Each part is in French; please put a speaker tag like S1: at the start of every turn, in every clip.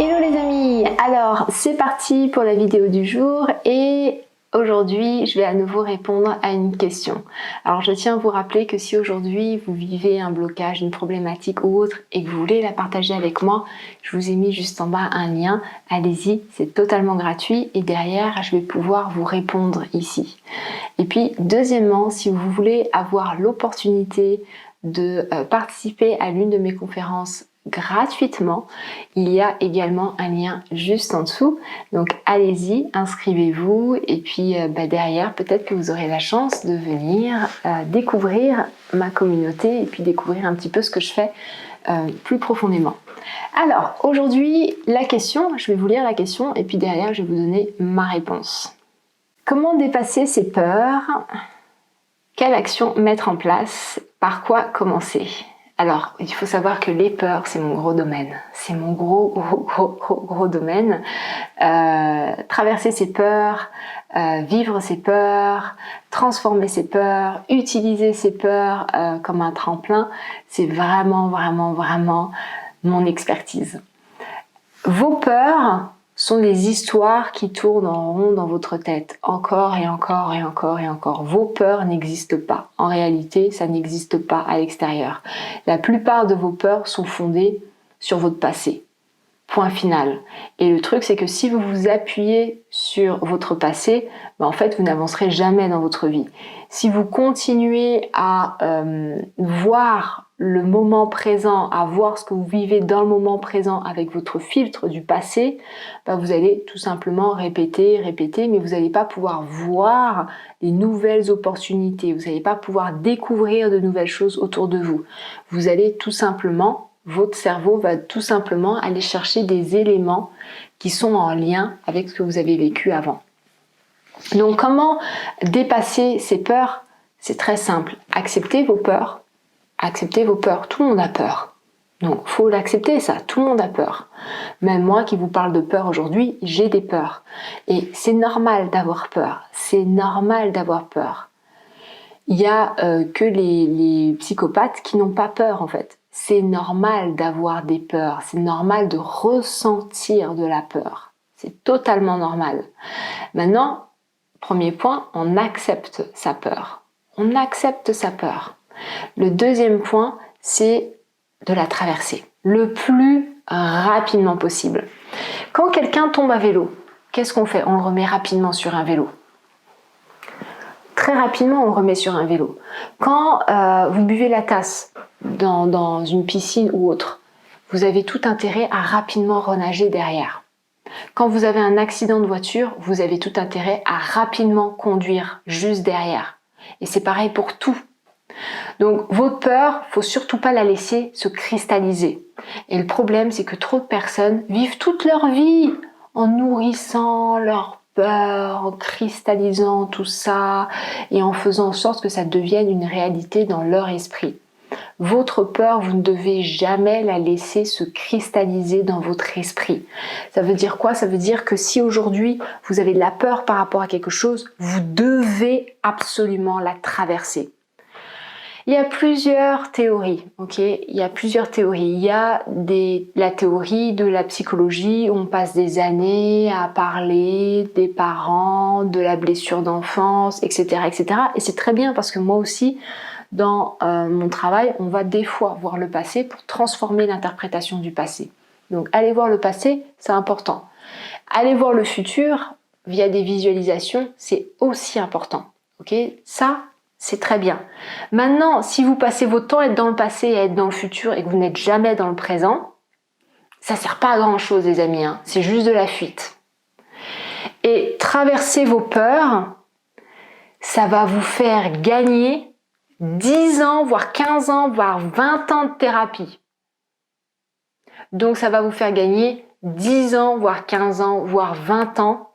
S1: Hello les amis, alors c'est parti pour la vidéo du jour et aujourd'hui je vais à nouveau répondre à une question. Alors je tiens à vous rappeler que si aujourd'hui vous vivez un blocage, une problématique ou autre et que vous voulez la partager avec moi, je vous ai mis juste en bas un lien, allez-y, c'est totalement gratuit et derrière je vais pouvoir vous répondre ici. Et puis deuxièmement, si vous voulez avoir l'opportunité de participer à l'une de mes conférences gratuitement, il y a également un lien juste en dessous, donc allez-y, inscrivez-vous et puis derrière peut-être que vous aurez la chance de venir découvrir ma communauté et puis découvrir un petit peu ce que je fais plus profondément. Alors aujourd'hui la question, je vais vous lire la question et puis derrière je vais vous donner ma réponse. Comment dépasser ses peurs? Quelle action mettre en place? Par quoi commencer? Alors, il faut savoir que les peurs, c'est mon gros domaine. C'est mon gros domaine. Traverser ses peurs, vivre ses peurs, transformer ses peurs, utiliser ses peurs comme un tremplin, c'est vraiment mon expertise. Vos peurs sont des histoires qui tournent en rond dans votre tête, encore et encore et encore et encore. Vos peurs n'existent pas. En réalité, ça n'existe pas à l'extérieur. La plupart de vos peurs sont fondées sur votre passé. Point final. Et le truc, c'est que si vous vous appuyez sur votre passé, en fait, vous n'avancerez jamais dans votre vie. Si vous continuez à voir le moment présent, à voir ce que vous vivez dans le moment présent avec votre filtre du passé, vous allez tout simplement répéter, mais vous n'allez pas pouvoir voir les nouvelles opportunités, vous n'allez pas pouvoir découvrir de nouvelles choses autour de vous. Vous allez tout simplement, votre cerveau va tout simplement aller chercher des éléments qui sont en lien avec ce que vous avez vécu avant. Donc comment dépasser ces peurs? C'est très simple. Acceptez vos peurs. Acceptez vos peurs. Tout le monde a peur. Donc faut l'accepter ça. Tout le monde a peur. Même moi qui vous parle de peur aujourd'hui, j'ai des peurs. Et c'est normal d'avoir peur. C'est normal d'avoir peur. Il y a que les psychopathes qui n'ont pas peur en fait. C'est normal d'avoir des peurs. C'est normal de ressentir de la peur. C'est totalement normal. Maintenant, premier point, on accepte sa peur. On accepte sa peur. Le deuxième point, c'est de la traverser le plus rapidement possible. Quand quelqu'un tombe à vélo, qu'est-ce qu'on fait? On le remet rapidement sur un vélo. Très rapidement, on le remet sur un vélo. Quand vous buvez la tasse dans une piscine ou autre, vous avez tout intérêt à rapidement renager derrière. Quand vous avez un accident de voiture, vous avez tout intérêt à rapidement conduire juste derrière. Et c'est pareil pour tout. Donc votre peur, faut surtout pas la laisser se cristalliser. Et le problème, c'est que trop de personnes vivent toute leur vie en nourrissant leur peur, en cristallisant tout ça et en faisant en sorte que ça devienne une réalité dans leur esprit. Votre peur, vous ne devez jamais la laisser se cristalliser dans votre esprit. Ça veut dire quoi? Ça veut dire que si aujourd'hui vous avez de la peur par rapport à quelque chose, vous devez absolument la traverser. Il y a plusieurs théories, ok? Il y a plusieurs théories. Il y a la théorie de la psychologie où on passe des années à parler des parents, de la blessure d'enfance, etc., etc. Et c'est très bien parce que moi aussi, dans mon travail, on va des fois voir le passé pour transformer l'interprétation du passé. Donc, aller voir le passé, c'est important. Aller voir le futur via des visualisations, c'est aussi important, ok? Ça, c'est très bien. Maintenant, si vous passez votre temps à être dans le passé et à être dans le futur et que vous n'êtes jamais dans le présent, ça sert pas à grand chose les amis, hein. C'est juste de la fuite. Et traverser vos peurs, ça va vous faire gagner 10 ans, voire 15 ans, voire 20 ans de thérapie. Donc ça va vous faire gagner 10 ans, voire 15 ans, voire 20 ans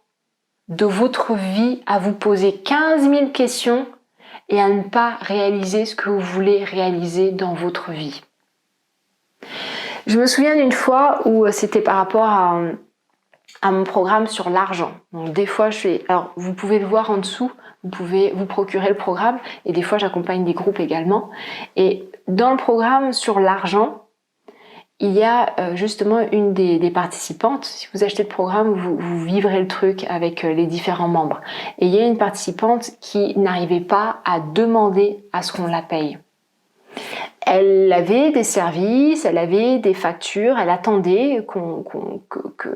S1: de votre vie à vous poser 15 000 questions et à ne pas réaliser ce que vous voulez réaliser dans votre vie. Je me souviens d'une fois où c'était par rapport à mon programme sur l'argent. Donc des fois alors vous pouvez le voir en dessous, vous pouvez vous procurer le programme et des fois j'accompagne des groupes également. Et dans le programme sur l'argent, il y a justement une des participantes, si vous achetez le programme, vous vivrez le truc avec les différents membres. Et il y a une participante qui n'arrivait pas à demander à ce qu'on la paye. Elle avait des services, elle avait des factures, elle attendait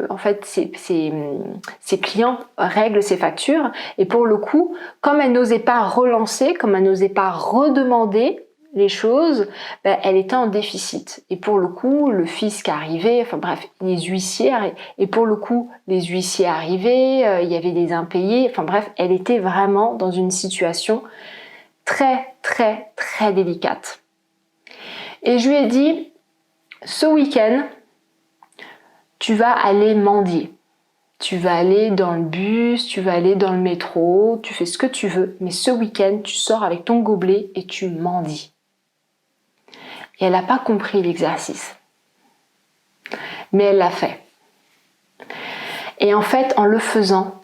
S1: en fait, ses clients règlent ses factures. Et pour le coup, comme elle n'osait pas relancer, comme elle n'osait pas redemander les choses, ben, elle était en déficit. Et pour le coup, le fisc arrivait, enfin bref, les huissiers arrivaient. Et pour le coup, les huissiers arrivaient, il y avait des impayés. Enfin bref, elle était vraiment dans une situation très, très, très délicate. Et je lui ai dit, ce week-end, tu vas aller mendier. Tu vas aller dans le bus, tu vas aller dans le métro, tu fais ce que tu veux, mais ce week-end, tu sors avec ton gobelet et tu mendies. Et elle n'a pas compris l'exercice. Mais elle l'a fait. Et en fait, en le faisant,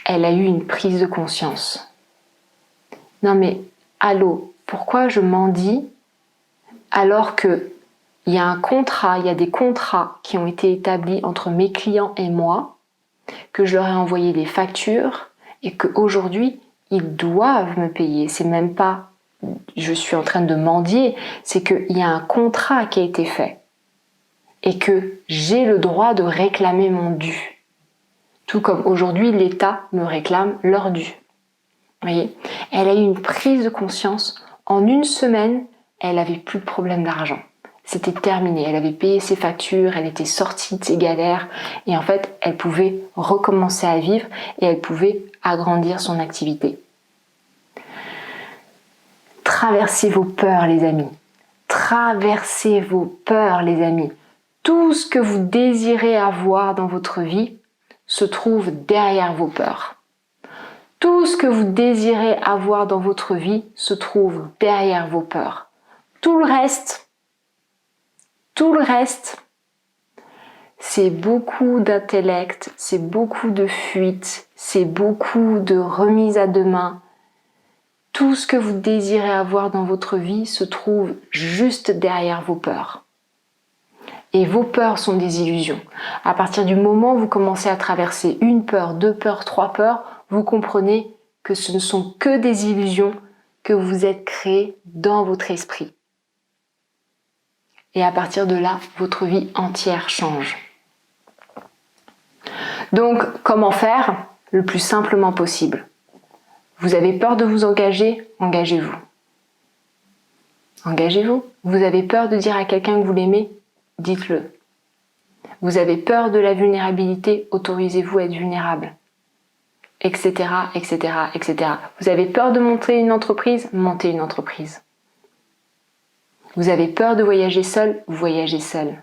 S1: elle a eu une prise de conscience. Non mais, allô, pourquoi je mendie alors que il y a un contrat, il y a des contrats qui ont été établis entre mes clients et moi, que je leur ai envoyé des factures et qu'aujourd'hui, ils doivent me payer. C'est même pas je suis en train de mendier, c'est qu'il y a un contrat qui a été fait et que j'ai le droit de réclamer mon dû. Tout comme aujourd'hui, l'État me réclame leur dû. Vous voyez ? Elle a eu une prise de conscience. En une semaine, elle avait plus de problème d'argent. C'était terminé. Elle avait payé ses factures, elle était sortie de ses galères et en fait, elle pouvait recommencer à vivre et elle pouvait agrandir son activité. Traversez vos peurs, les amis. Traversez vos peurs, les amis. Tout ce que vous désirez avoir dans votre vie se trouve derrière vos peurs. Tout ce que vous désirez avoir dans votre vie se trouve derrière vos peurs. Tout le reste, c'est beaucoup d'intellect, c'est beaucoup de fuite, c'est beaucoup de remise à demain. Tout ce que vous désirez avoir dans votre vie se trouve juste derrière vos peurs. Et vos peurs sont des illusions. À partir du moment où vous commencez à traverser une peur, 2 peurs, 3 peurs, vous comprenez que ce ne sont que des illusions que vous êtes créées dans votre esprit. Et à partir de là, votre vie entière change. Donc, comment faire ? Le plus simplement possible. Vous avez peur de vous engager ? Engagez-vous. Engagez-vous. Vous avez peur de dire à quelqu'un que vous l'aimez ? Dites-le. Vous avez peur de la vulnérabilité ? Autorisez-vous à être vulnérable. Etc., etc., etc. Vous avez peur de monter une entreprise ? Montez une entreprise. Vous avez peur de voyager seul ? Voyagez seul.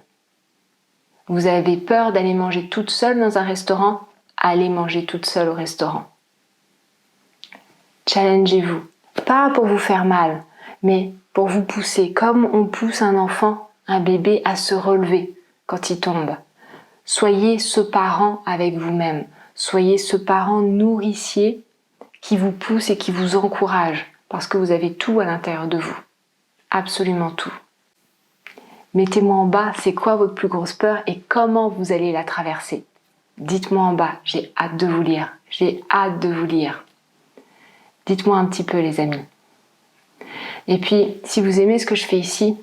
S1: Vous avez peur d'aller manger toute seule dans un restaurant ? Allez manger toute seule au restaurant. Challengez-vous. Pas pour vous faire mal, mais pour vous pousser, comme on pousse un enfant, un bébé, à se relever quand il tombe. Soyez ce parent avec vous-même. Soyez ce parent nourricier qui vous pousse et qui vous encourage, parce que vous avez tout à l'intérieur de vous. Absolument tout. Mettez-moi en bas, c'est quoi votre plus grosse peur et comment vous allez la traverser. Dites-moi en bas, j'ai hâte de vous lire. J'ai hâte de vous lire. Dites-moi un petit peu, les amis. Et puis, si vous aimez ce que je fais ici,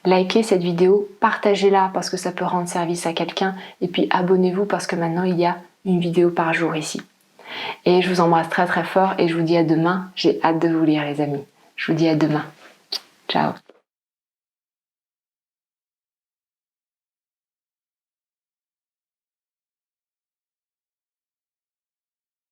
S1: likez cette vidéo, partagez-la parce que ça peut rendre service à quelqu'un. Et puis, abonnez-vous parce que maintenant, il y a une vidéo par jour ici. Et je vous embrasse très très fort et je vous dis à demain. J'ai hâte de vous lire, les amis. Je vous dis à demain. Ciao.